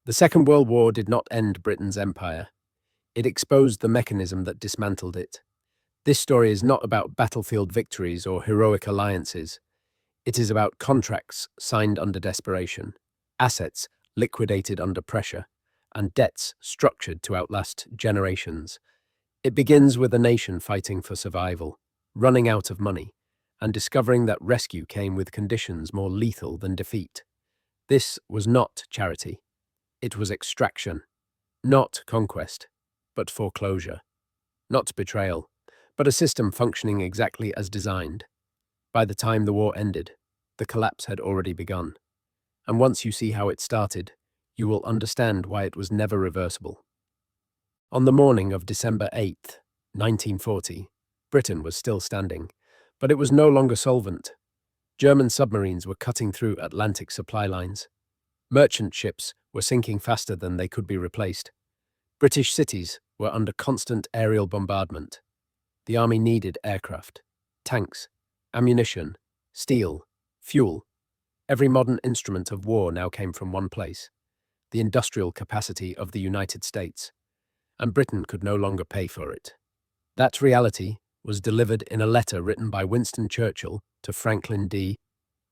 The Second World War did not end Britain's empire. It exposed the mechanism that dismantled it. This story is not about battlefield victories or heroic alliances. It is about contracts signed under desperation, assets liquidated under pressure, and debts structured to outlast generations. It begins with a nation fighting for survival, running out of money, and discovering that rescue came with conditions more lethal than defeat. This was not charity. It was extraction. Not conquest, but foreclosure. Not betrayal, but a system functioning exactly as designed. By the time the war ended, the collapse had already begun. And once you see how it started, you will understand why it was never reversible. On the morning of December 8th, 1940, Britain was still standing, but it was no longer solvent. German submarines were cutting through Atlantic supply lines. Merchant ships were sinking faster than they could be replaced. British cities were under constant aerial bombardment. The army needed aircraft, tanks, ammunition, steel, fuel. Every modern instrument of war now came from one place, the industrial capacity of the United States, and Britain could no longer pay for it. That reality was delivered in a letter written by Winston Churchill to Franklin D.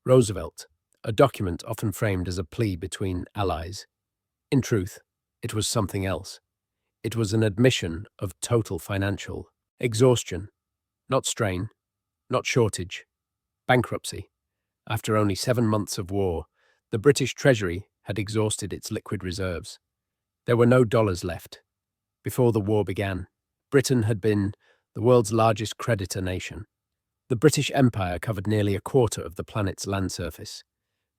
Roosevelt, a document often framed as a plea between allies. In truth, it was something else. It was an admission of total financial exhaustion, not strain, not shortage, bankruptcy. After only 7 months of war, the British Treasury had exhausted its liquid reserves. There were no dollars left. Before the war began, Britain had been the world's largest creditor nation. The British Empire covered nearly a quarter of the planet's land surface.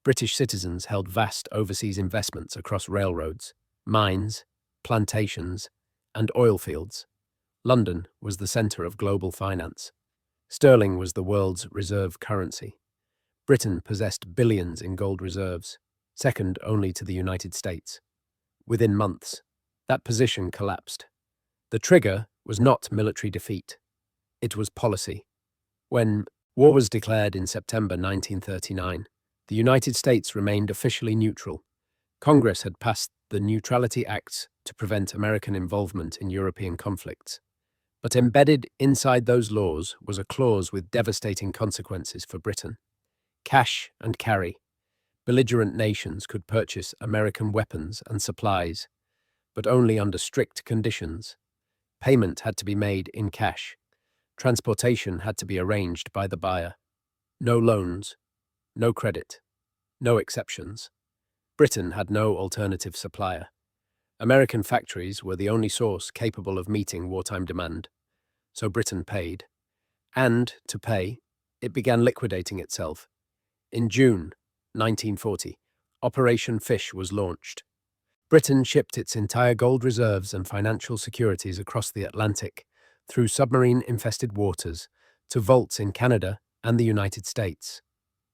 British citizens held vast overseas investments across railroads, mines, plantations, and oil fields. London was the centre of global finance. Sterling was the world's reserve currency. Britain possessed billions in gold reserves, second only to the United States. Within months, that position collapsed. The trigger was not military defeat. It was policy. When war was declared in September 1939, the United States remained officially neutral. Congress had passed the Neutrality Acts to prevent American involvement in European conflicts. But embedded inside those laws was a clause with devastating consequences for Britain. Cash and carry. Belligerent nations could purchase American weapons and supplies, but only under strict conditions. Payment had to be made in cash. Transportation had to be arranged by the buyer. No loans, no credit, no exceptions. Britain had no alternative supplier. American factories were the only source capable of meeting wartime demand, so Britain paid. And, to pay, it began liquidating itself. In June 1940, Operation Fish was launched. Britain shipped its entire gold reserves and financial securities across the Atlantic through submarine-infested waters to vaults in Canada and the United States.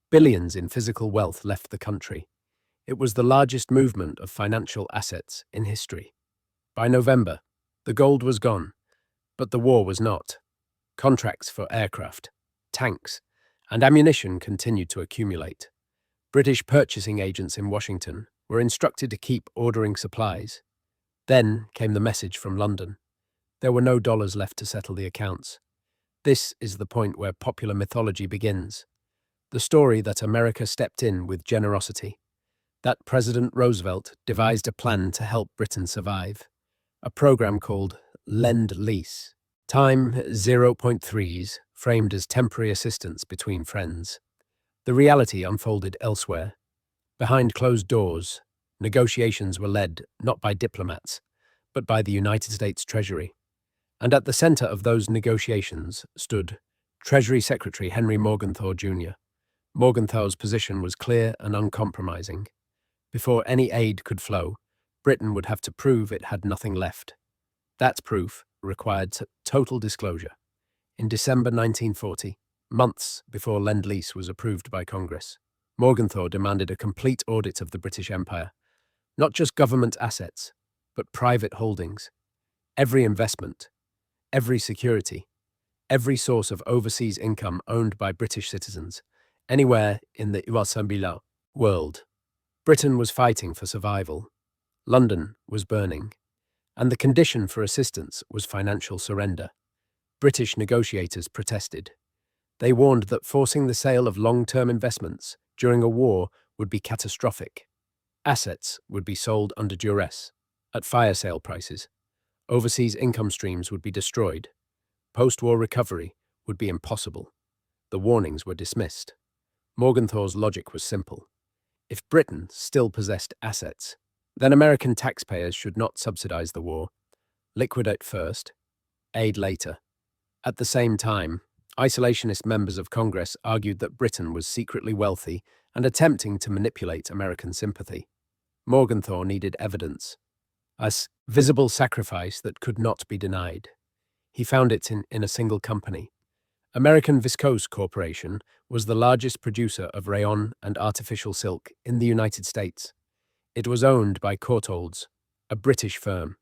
Billions in physical wealth left the country. It was the largest movement of financial assets in history. By November, the gold was gone, but the war was not. Contracts for aircraft, tanks, and ammunition continued to accumulate. British purchasing agents in Washington were instructed to keep ordering supplies. Then came the message from London. There were no dollars left to settle the accounts. This is the point where popular mythology begins. The story that America stepped in with generosity. That President Roosevelt devised a plan to help Britain survive. A program called Lend Lease. Time 0.3s, framed as temporary assistance between friends. The reality unfolded elsewhere. Behind closed doors, negotiations were led not by diplomats, but by the United States Treasury. And at the center of those negotiations stood Treasury Secretary Henry Morgenthau Jr. Morgenthau's position was clear and uncompromising. Before any aid could flow, Britain would have to prove it had nothing left. That proof required total disclosure. In December 1940, months before Lend Lease was approved by Congress, Morgenthau demanded a complete audit of the British Empire. Not just government assets, but private holdings. Every investment, every security, every source of overseas income owned by British citizens, anywhere in the world. Britain was fighting for survival. London was burning, and the condition for assistance was financial surrender. British negotiators protested. They warned that forcing the sale of long-term investments during a war would be catastrophic. Assets would be sold under duress, at fire sale prices. Overseas income streams would be destroyed. Post-war recovery would be impossible. The warnings were dismissed. Morgenthau's logic was simple. If Britain still possessed assets, then American taxpayers should not subsidize the war. Liquidate first, aid later. At the same time, isolationist members of Congress argued that Britain was secretly wealthy and attempting to manipulate American sympathy. Morgenthau needed evidence, a visible sacrifice that could not be denied. He found it in a single company. American Viscose Corporation was the largest producer of rayon and artificial silk in the United States. It was owned by Courtaulds, a British firm.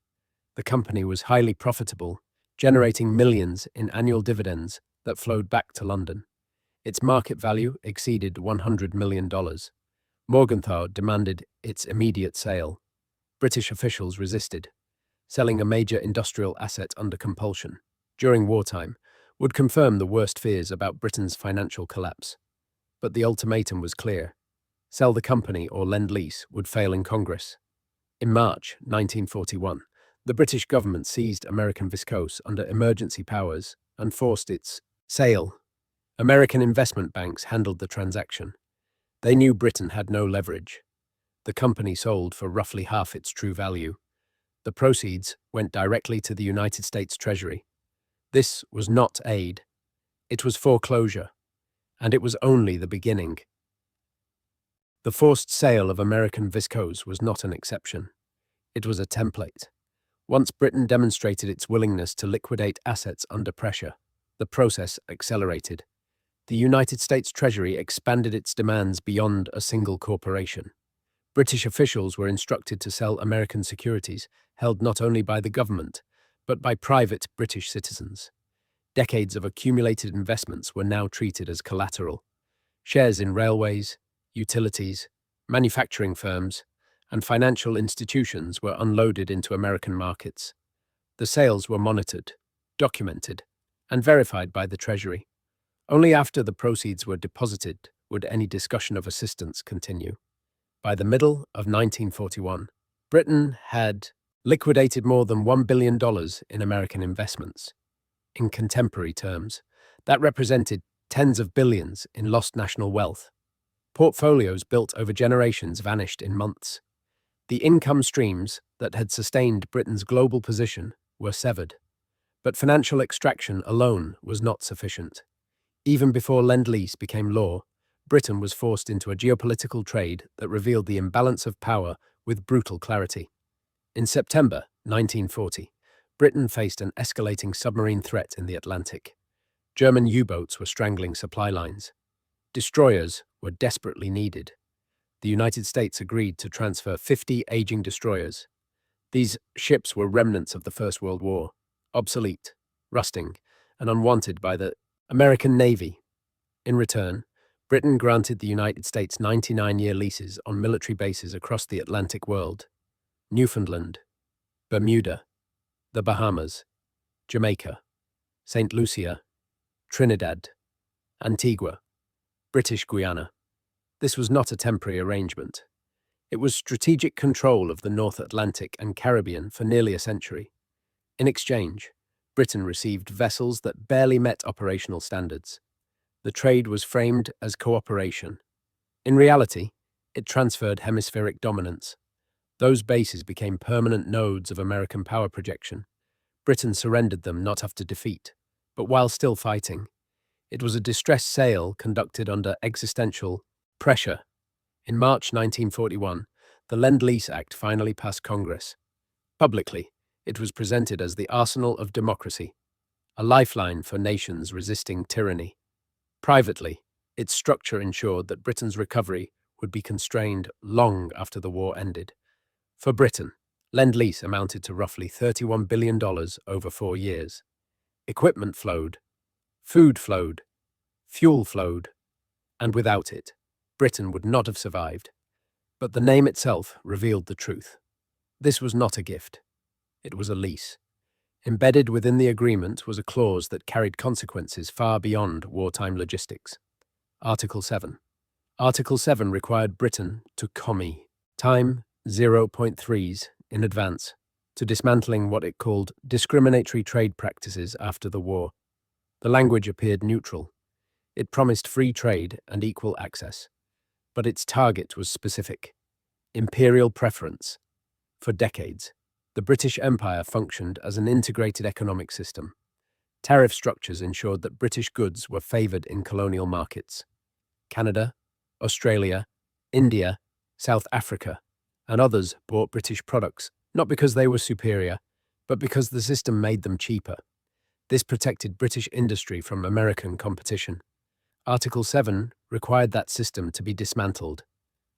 The company was highly profitable, generating millions in annual dividends that flowed back to London. Its market value exceeded $100 million. Morgenthau demanded its immediate sale. British officials resisted. Selling a major industrial asset under compulsion during wartime would confirm the worst fears about Britain's financial collapse. But the ultimatum was clear. Sell the company or Lend Lease would fail in Congress. In March 1941, the British government seized American Viscose under emergency powers and forced its sale. American investment banks handled the transaction. They knew Britain had no leverage. The company sold for roughly half its true value. The proceeds went directly to the United States Treasury. This was not aid. It was foreclosure. And it was only the beginning. The forced sale of American Viscose was not an exception. It was a template. Once Britain demonstrated its willingness to liquidate assets under pressure, the process accelerated. The United States Treasury expanded its demands beyond a single corporation. British officials were instructed to sell American securities held not only by the government, but by private British citizens. Decades of accumulated investments were now treated as collateral. Shares in railways, utilities, manufacturing firms, and financial institutions were unloaded into American markets. The sales were monitored, documented, and verified by the Treasury. Only after the proceeds were deposited would any discussion of assistance continue. By the middle of 1941, Britain had liquidated more than $1 billion in American investments. In contemporary terms, that represented tens of billions in lost national wealth. Portfolios built over generations vanished in months. The income streams that had sustained Britain's global position were severed. But financial extraction alone was not sufficient. Even before Lend Lease became law, Britain was forced into a geopolitical trade that revealed the imbalance of power with brutal clarity. In September 1940, Britain faced an escalating submarine threat in the Atlantic. German U-boats were strangling supply lines. Destroyers were desperately needed. The United States agreed to transfer 50 aging destroyers. These ships were remnants of the First World War, obsolete, rusting, and unwanted by the American Navy. In return, Britain granted the United States 99-year leases on military bases across the Atlantic world: Newfoundland, Bermuda, the Bahamas, Jamaica, St. Lucia, Trinidad, Antigua, British Guiana. This was not a temporary arrangement. It was strategic control of the North Atlantic and Caribbean for nearly a century. In exchange, Britain received vessels that barely met operational standards. The trade was framed as cooperation. In reality, it transferred hemispheric dominance. Those bases became permanent nodes of American power projection. Britain surrendered them not after defeat, but while still fighting. It was a distress sale conducted under existential pressure. In March 1941, the Lend Lease Act finally passed Congress. Publicly, it was presented as the arsenal of democracy, a lifeline for nations resisting tyranny. Privately, its structure ensured that Britain's recovery would be constrained long after the war ended. For Britain, Lend Lease amounted to roughly $31 billion over 4 years. Equipment flowed, food flowed, fuel flowed, and without it, Britain would not have survived. But the name itself revealed the truth. This was not a gift. It was a lease. Embedded within the agreement was a clause that carried consequences far beyond wartime logistics. Article 7. Article 7 required Britain to commit time 0.3s in advance to dismantling what it called discriminatory trade practices after the war. The language appeared neutral. It promised free trade and equal access. But its target was specific: imperial preference. For decades, the British Empire functioned as an integrated economic system. Tariff structures ensured that British goods were favoured in colonial markets. Canada, Australia, India, South Africa, and others bought British products, not because they were superior, but because the system made them cheaper. This protected British industry from American competition. Article 7 required that system to be dismantled.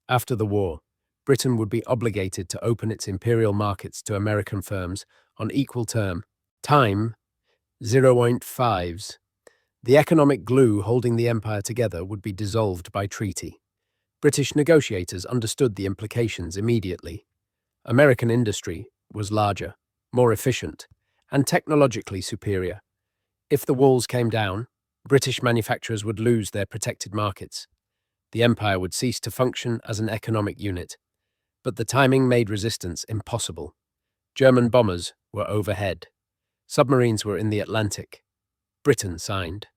After the war, Britain would be obligated to open its imperial markets to American firms on equal time 0.5s. The economic glue holding the empire together would be dissolved by treaty. British negotiators understood the implications immediately. American industry was larger, more efficient, and technologically superior. If the walls came down, British manufacturers would lose their protected markets. The empire would cease to function as an economic unit. But the timing made resistance impossible. German bombers were overhead. Submarines were in the Atlantic. Britain signed.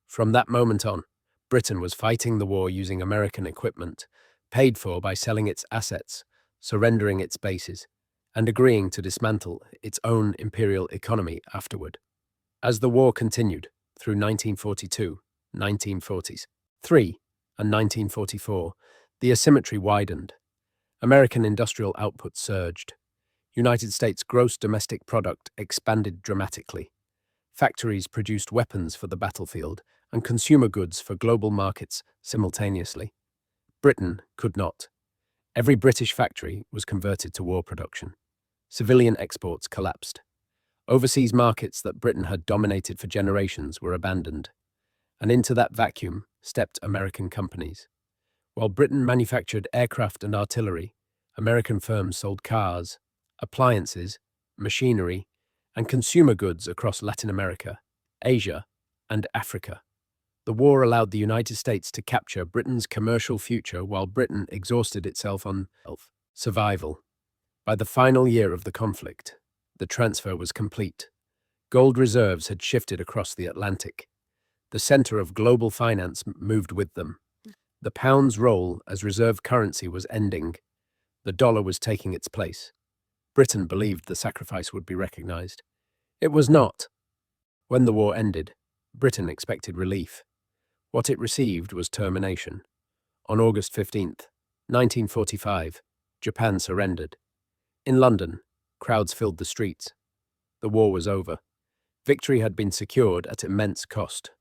From that moment on, Britain was fighting the war using American equipment, paid for by selling its assets, surrendering its bases, and agreeing to dismantle its own imperial economy afterward. As the war continued through 1942, 1940s, 3, and 1944, the asymmetry widened. American industrial output surged. United States gross domestic product expanded dramatically. Factories produced weapons for the battlefield and consumer goods for global markets simultaneously. Britain could not. Every British factory was converted to war production. Civilian exports collapsed. Overseas markets that Britain had dominated for generations were abandoned. And into that vacuum stepped American companies. While Britain manufactured aircraft and artillery, American firms sold cars, appliances, machinery, and consumer goods across Latin America, Asia, and Africa. The war allowed the United States to capture Britain's commercial future while Britain exhausted itself on survival. By the final year of the conflict, the transfer was complete. Gold reserves had shifted across the Atlantic. The center of global finance moved with them. The pound's role as reserve currency was ending. The dollar was taking its place. Britain believed the sacrifice would be recognized. It was not. When the war ended, Britain expected relief. What it received was termination. On August 15th, 1945, Japan surrendered. In London, crowds filled the streets. The war was over. Victory had been secured at immense cost.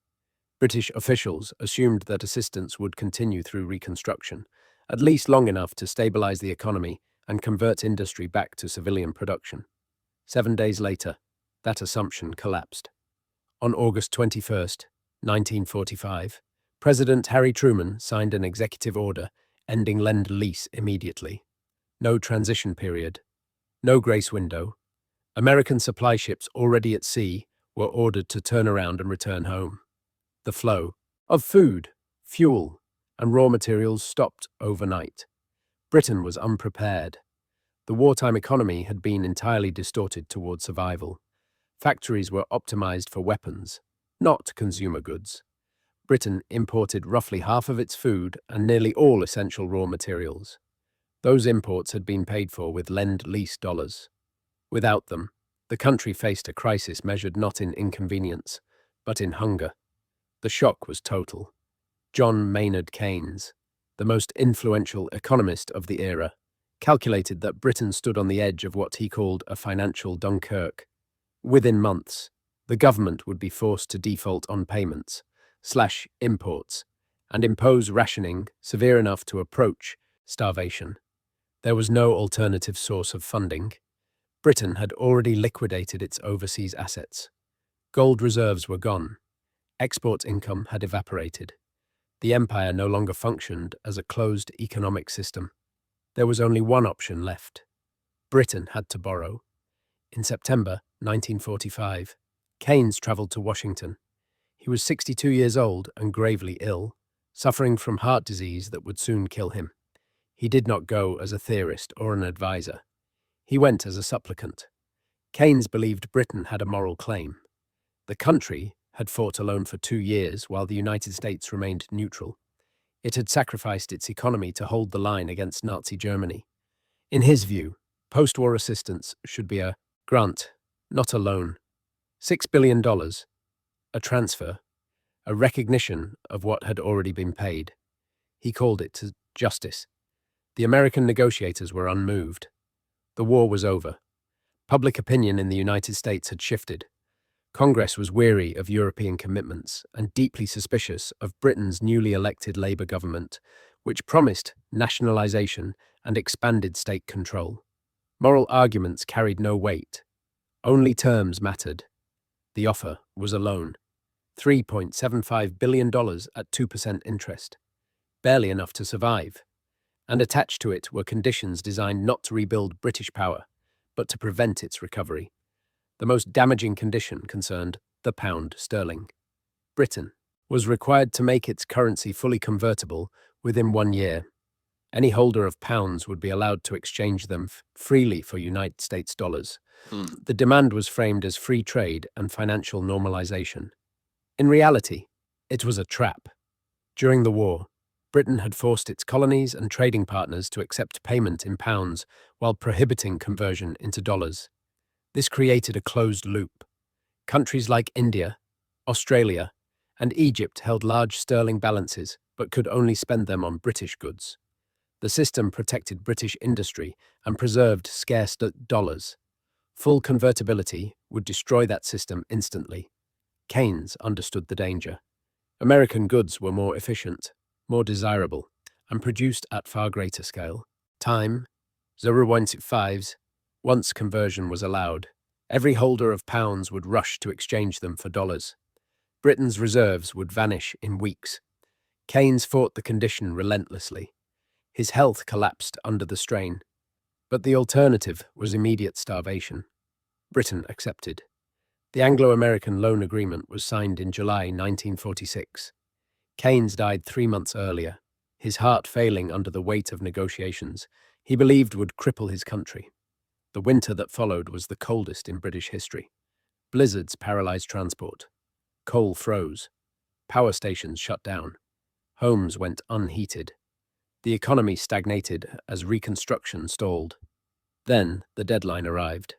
British officials assumed that assistance would continue through reconstruction, at least long enough to stabilize the economy and convert industry back to civilian production. 7 days later, that assumption collapsed. On August 21st, 1945, President Harry Truman signed an executive order ending Lend Lease immediately. No transition period, no grace window. American supply ships already at sea were ordered to turn around and return home. The flow of food, fuel, and raw materials stopped overnight. Britain was unprepared. The wartime economy had been entirely distorted toward survival. Factories were optimized for weapons, not consumer goods. Britain imported roughly half of its food and nearly all essential raw materials. Those imports had been paid for with Lend-Lease dollars. Without them, the country faced a crisis measured not in inconvenience, but in hunger. The shock was total. John Maynard Keynes, the most influential economist of the era, calculated that Britain stood on the edge of what he called a financial Dunkirk. Within months, the government would be forced to default on payments, slash imports, and impose rationing severe enough to approach starvation. There was no alternative source of funding. Britain had already liquidated its overseas assets. Gold reserves were gone. Export income had evaporated. The empire no longer functioned as a closed economic system. There was only one option left: Britain had to borrow. In September 1945, Keynes travelled to Washington. He was 62 years old and gravely ill, suffering from heart disease that would soon kill him. He did not go as a theorist or an advisor. He went as a supplicant. Keynes believed Britain had a moral claim. The country had fought alone for 2 years while the United States remained neutral. It had sacrificed its economy to hold the line against Nazi Germany. In his view, post-war assistance should be a grant, not a loan. $6 billion, a transfer, a recognition of what had already been paid. He called it justice. The American negotiators were unmoved. The war was over. Public opinion in the United States had shifted. Congress was weary of European commitments and deeply suspicious of Britain's newly elected Labour government, which promised nationalisation and expanded state control. Moral arguments carried no weight. Only terms mattered. The offer was a loan. $3.75 billion at 2% interest. Barely enough to survive. And attached to it were conditions designed not to rebuild British power, but to prevent its recovery. The most damaging condition concerned the pound sterling. Britain was required to make its currency fully convertible within 1 year. Any holder of pounds would be allowed to exchange them freely for United States dollars. The demand was framed as free trade and financial normalization. In reality, it was a trap. During the war, Britain had forced its colonies and trading partners to accept payment in pounds while prohibiting conversion into dollars. This created a closed loop. Countries like India, Australia, and Egypt held large sterling balances but could only spend them on British goods. The system protected British industry and preserved scarce dollars. Full convertibility would destroy that system instantly. Keynes understood the danger. American goods were more efficient, more desirable, and produced at far greater scale. Time, 0.5s. Once conversion was allowed, every holder of pounds would rush to exchange them for dollars. Britain's reserves would vanish in weeks. Keynes fought the condition relentlessly. His health collapsed under the strain. But the alternative was immediate starvation. Britain accepted. The Anglo-American loan agreement was signed in July 1946. Keynes died 3 months earlier, his heart failing under the weight of negotiations he believed would cripple his country. The winter that followed was the coldest in British history. Blizzards paralyzed transport. Coal froze. Power stations shut down. Homes went unheated. The economy stagnated as reconstruction stalled. Then the deadline arrived.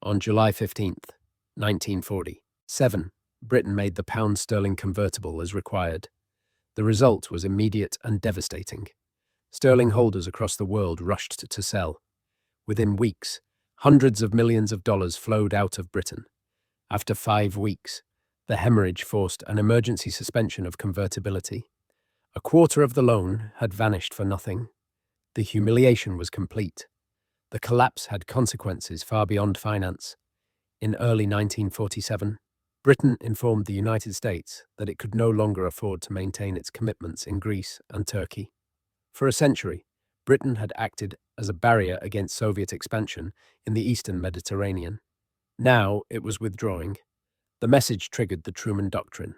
On July 15th, 1947, Britain made the pound sterling convertible as required. The result was immediate and devastating. Sterling holders across the world rushed to sell. Within weeks, hundreds of millions of dollars flowed out of Britain. After 5 weeks, the hemorrhage forced an emergency suspension of convertibility. A quarter of the loan had vanished for nothing. The humiliation was complete. The collapse had consequences far beyond finance. In early 1947, Britain informed the United States that it could no longer afford to maintain its commitments in Greece and Turkey. For a century, Britain had acted as a barrier against Soviet expansion in the eastern Mediterranean. Now it was withdrawing. The message triggered the Truman Doctrine.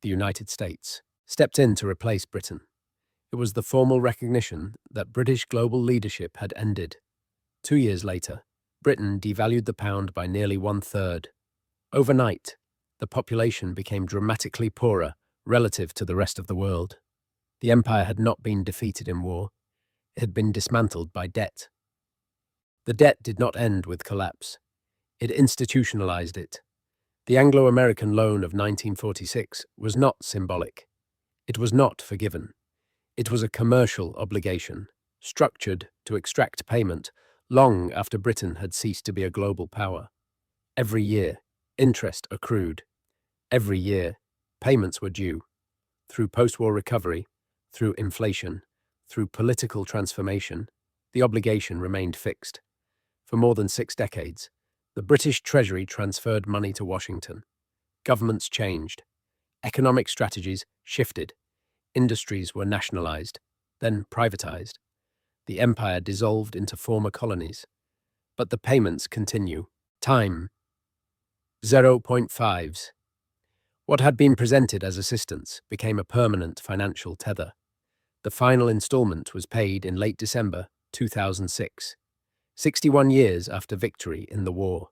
The United States stepped in to replace Britain. It was the formal recognition that British global leadership had ended. 2 years later, Britain devalued the pound by nearly 1/3. Overnight, the population became dramatically poorer relative to the rest of the world. The empire had not been defeated in war. It had been dismantled by debt. The debt did not end with collapse. It institutionalized it. The Anglo-American loan of 1946 was not symbolic. It was not forgiven. It was a commercial obligation, structured to extract payment long after Britain had ceased to be a global power. Every year, interest accrued. Every year, payments were due. Through post-war recovery, through inflation, through political transformation, the obligation remained fixed. For more than 6 decades, the British Treasury transferred money to Washington. Governments changed. Economic strategies shifted. Industries were nationalized, then privatized. The empire dissolved into former colonies. but the payments continue. Time 0.5s. What had been presented as assistance became a permanent financial tether. The final installment was paid in late December 2006, 61 years after victory in the war.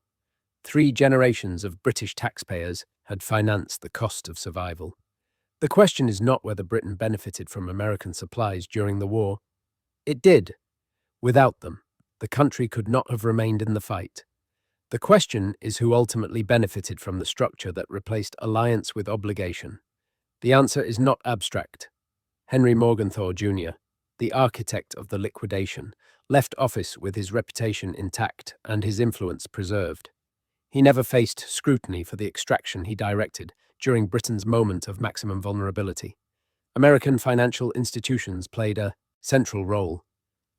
3 generations of British taxpayers had financed the cost of survival. The question is not whether Britain benefited from American supplies during the war. It did. Without them, the country could not have remained in the fight. The question is who ultimately benefited from the structure that replaced alliance with obligation. The answer is not abstract. Henry Morgenthau Jr., the architect of the liquidation, left office with his reputation intact and his influence preserved. He never faced scrutiny for the extraction he directed during Britain's moment of maximum vulnerability. American financial institutions played a central role.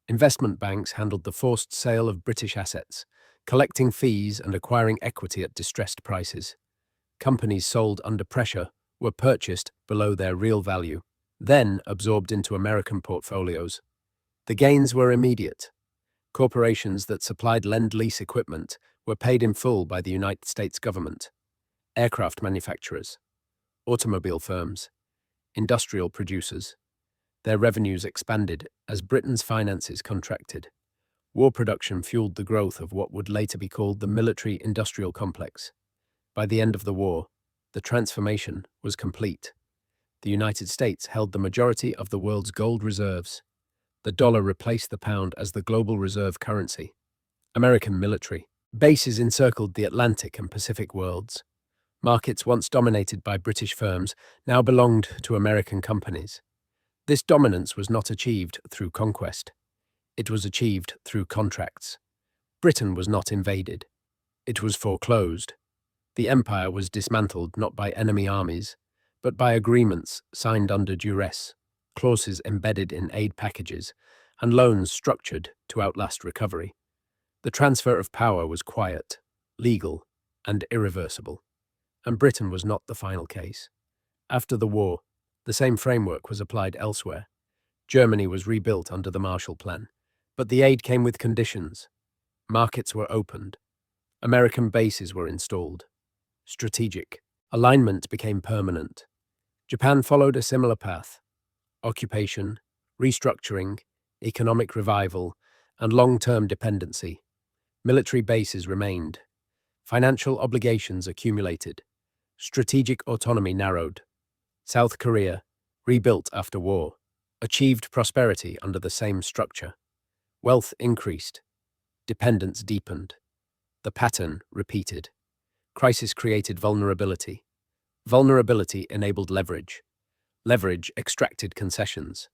Investment banks handled the forced sale of British assets, collecting fees and acquiring equity at distressed prices. Companies sold under pressure were purchased below their real value, then absorbed into American portfolios. The gains were immediate. Corporations that supplied Lend Lease equipment were paid in full by the United States government. Aircraft manufacturers, automobile firms, industrial producers. Their revenues expanded as Britain's finances contracted. War production fueled the growth of what would later be called the military-industrial complex. By the end of the war, the transformation was complete. The United States held the majority of the world's gold reserves. The dollar replaced the pound as the global reserve currency. American military bases encircled the Atlantic and Pacific worlds. Markets once dominated by British firms now belonged to American companies. This dominance was not achieved through conquest. It was achieved through contracts. Britain was not invaded. It was foreclosed. The empire was dismantled not by enemy armies, but by agreements signed under duress, clauses embedded in aid packages, and loans structured to outlast recovery. The transfer of power was quiet, legal, and irreversible. And Britain was not the final case. After the war, the same framework was applied elsewhere. Germany was rebuilt under the Marshall Plan, but the aid came with conditions. Markets were opened. American bases were installed. Strategic alignment became permanent. Japan followed a similar path. Occupation, restructuring, economic revival, and long-term dependency. Military bases remained. Financial obligations accumulated. Strategic autonomy narrowed. South Korea, rebuilt after war, achieved prosperity under the same structure. Wealth increased. Dependence deepened. The pattern repeated. Crisis created vulnerability. Vulnerability enabled leverage. Leverage extracted concessions.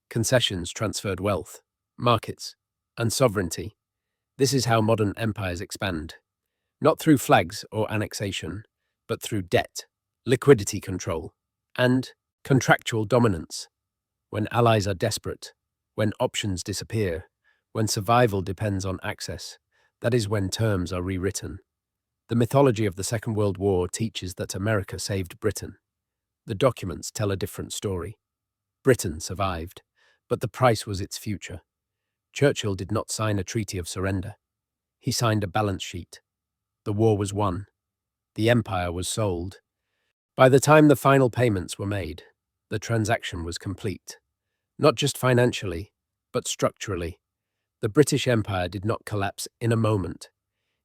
Concessions transferred wealth, markets, and sovereignty. This is how modern empires expand. Not through flags or annexation, but through debt, liquidity control, and contractual dominance. When allies are desperate, when options disappear, when survival depends on access, that is when terms are rewritten. The mythology of the Second World War teaches that America saved Britain. The documents tell a different story. Britain survived, but the price was its future. Churchill did not sign a treaty of surrender. He signed a balance sheet. The war was won. The empire was sold. By the time the final payments were made, the transaction was complete. Not just financially, but structurally. The British Empire did not collapse in a moment.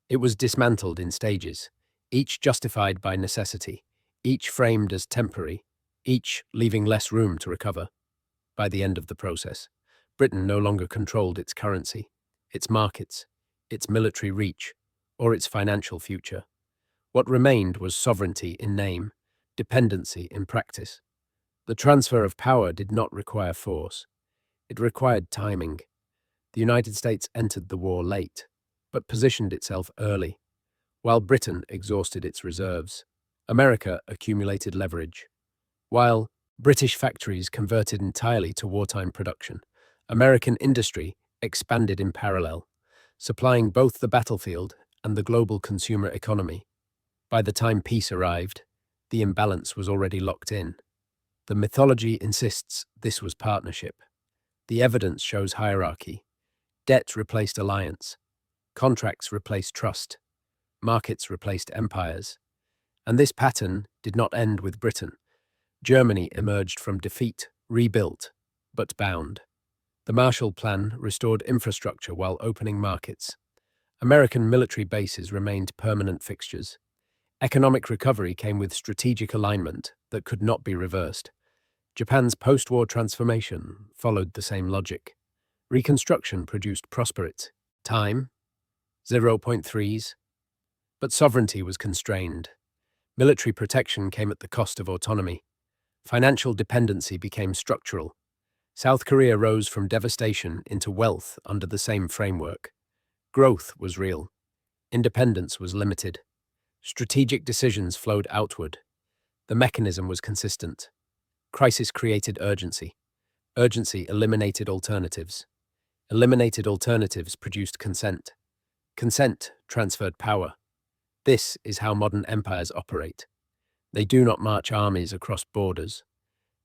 It was dismantled in stages, each justified by necessity, each framed as temporary, each leaving less room to recover. By the end of the process, Britain no longer controlled its currency, its markets, its military reach, or its financial future. What remained was sovereignty in name, dependency in practice. The transfer of power did not require force. It required timing. The United States entered the war late, but positioned itself early. While Britain exhausted its reserves, America accumulated leverage. While British factories converted entirely to wartime production, American industry expanded in parallel, supplying both the battlefield and the global consumer economy. By the time peace arrived, the imbalance was already locked in. The mythology insists this was partnership. The evidence shows hierarchy. Debt replaced alliance. Contracts replaced trust. Markets replaced empires. And this pattern did not end with Britain. Germany emerged from defeat, rebuilt, but bound. The Marshall Plan restored infrastructure while opening markets. American military bases remained permanent fixtures. Economic recovery came with strategic alignment that could not be reversed. Japan's post-war transformation followed the same logic. Reconstruction produced prosperity. Time, 0.3s, but sovereignty was constrained. Military protection came at the cost of autonomy. Financial dependency became structural. South Korea rose from devastation into wealth under the same framework. Growth was real. Independence was limited. Strategic decisions flowed outward. The mechanism was consistent. Crisis created urgency. Urgency eliminated alternatives. Eliminated alternatives produced consent. Consent transferred power. This is how modern empires operate. They do not march armies across borders.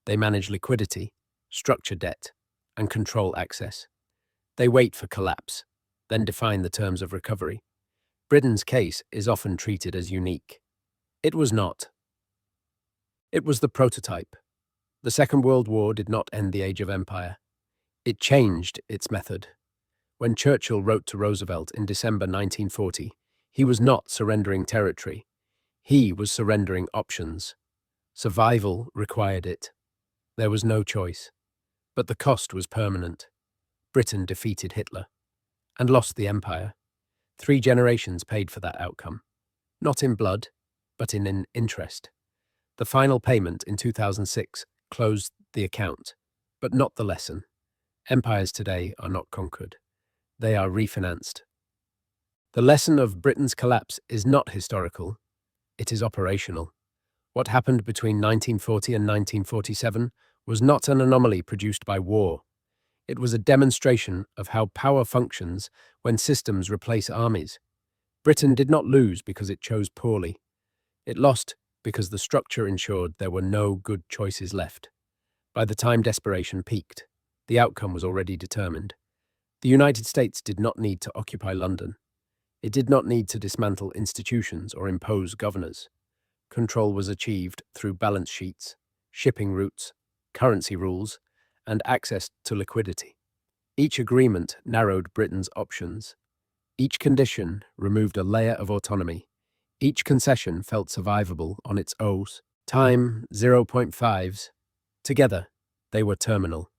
They manage liquidity, structure debt, and control access. They wait for collapse, then define the terms of recovery. Britain's case is often treated as unique. It was not. It was the prototype. The Second World War did not end the age of empire. It changed its method. When Churchill wrote to Roosevelt in December 1940, he was not surrendering territory. He was surrendering options. Survival required it. There was no choice. But the cost was permanent. Britain defeated Hitler and lost the empire. 3 generations paid for that outcome. Not in blood, but in interest. The final payment in 2006 closed the account, but not the lesson. Empires today are not conquered. They are refinanced. The lesson of Britain's collapse is not historical. It is operational. What happened between 1940 and 1947 was not an anomaly produced by war. It was a demonstration of how power functions when systems replace armies. Britain did not lose because it chose poorly. It lost because the structure ensured there were no good choices left. By the time desperation peaked, the outcome was already determined. The United States did not need to occupy London. It did not need to dismantle institutions or impose governors. Control was achieved through balance sheets, shipping routes, currency rules, and access to liquidity. Each agreement narrowed Britain's options. Each condition removed a layer of autonomy. Each concession felt survivable on its own. Time, 0.5s. Together, they were terminal.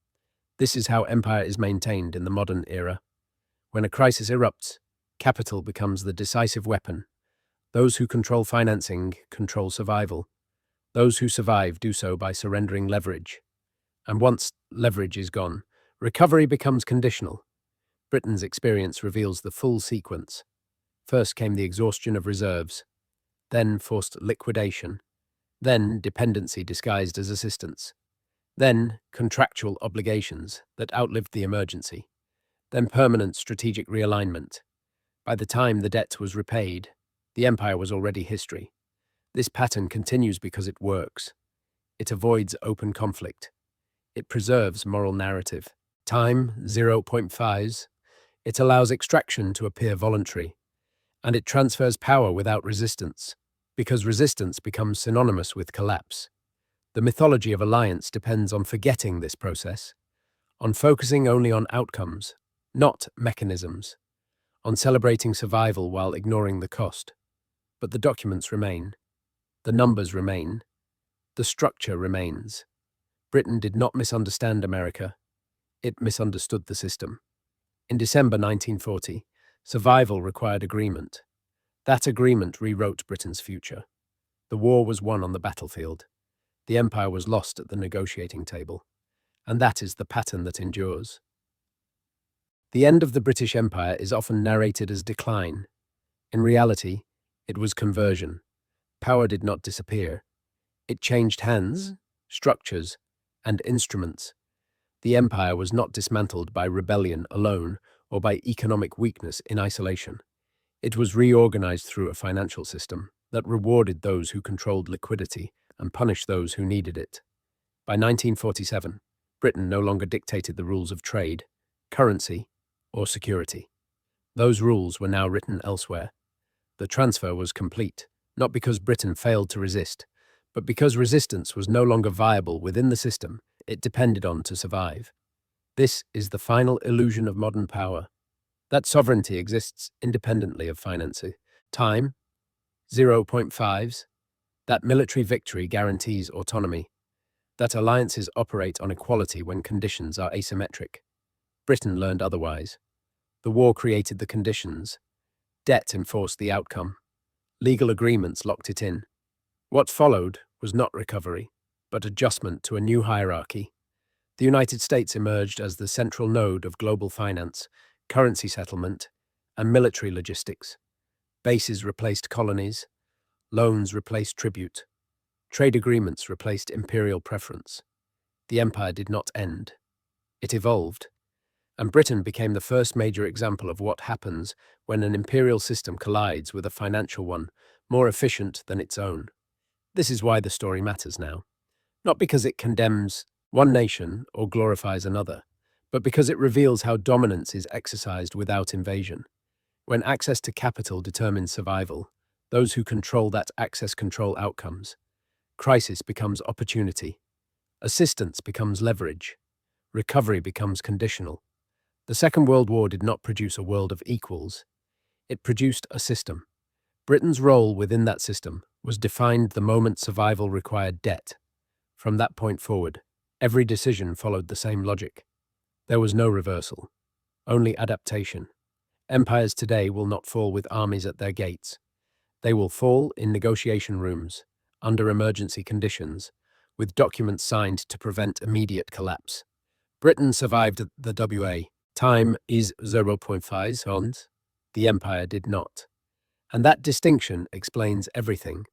This is how empire is maintained in the modern era. When a crisis erupts, capital becomes the decisive weapon. Those who control financing control survival. Those who survive do so by surrendering leverage. And once leverage is gone, recovery becomes conditional. Britain's experience reveals the full sequence. First came the exhaustion of reserves, then forced liquidation, then dependency disguised as assistance, then contractual obligations that outlived the emergency, then permanent strategic realignment. By the time the debt was repaid, the empire was already history. This pattern continues because it works. It avoids open conflict. It preserves moral narrative. Time, 0.5s. It allows extraction to appear voluntary. And it transfers power without resistance, because resistance becomes synonymous with collapse. The mythology of alliance depends on forgetting this process, on focusing only on outcomes, not mechanisms, on celebrating survival while ignoring the cost. But the documents remain. The numbers remain. The structure remains. Britain did not misunderstand America. It misunderstood the system. In December 1940, survival required agreement. That agreement rewrote Britain's future. The war was won on the battlefield. The empire was lost at the negotiating table. And that is the pattern that endures. The end of the British Empire is often narrated as decline. In reality, it was conversion. Power did not disappear. It changed hands, structures, and instruments. The empire was not dismantled by rebellion alone or by economic weakness in isolation. It was reorganized through a financial system that rewarded those who controlled liquidity and punished those who needed it. By 1947, Britain no longer dictated the rules of trade, currency, or security. Those rules were now written elsewhere. The transfer was complete, not because Britain failed to resist, but because resistance was no longer viable within the system it depended on to survive. This is the final illusion of modern power, that sovereignty exists independently of financing. Time, 0.5s, that military victory guarantees autonomy, that alliances operate on equality when conditions are asymmetric. Britain learned otherwise. The war created the conditions. Debt enforced the outcome. Legal agreements locked it in. What followed was not recovery, but adjustment to a new hierarchy. The United States emerged as the central node of global finance, currency settlement, and military logistics. Bases replaced colonies, loans replaced tribute, trade agreements replaced imperial preference. The empire did not end. It evolved, and Britain became the first major example of what happens when an imperial system collides with a financial one more efficient than its own. This is why the story matters now. Not because it condemns one nation or glorifies another, but because it reveals how dominance is exercised without invasion. When access to capital determines survival, those who control that access control outcomes. Crisis becomes opportunity. Assistance becomes leverage. Recovery becomes conditional. The Second World War did not produce a world of equals. It produced a system. Britain's role within that system was defined the moment survival required debt. From that point forward, every decision followed the same logic. There was no reversal, only adaptation. Empires today will not fall with armies at their gates. They will fall in negotiation rooms, under emergency conditions, with documents signed to prevent immediate collapse. Britain survived the WA. Time is 0.5 seconds. The empire did not. And that distinction explains everything.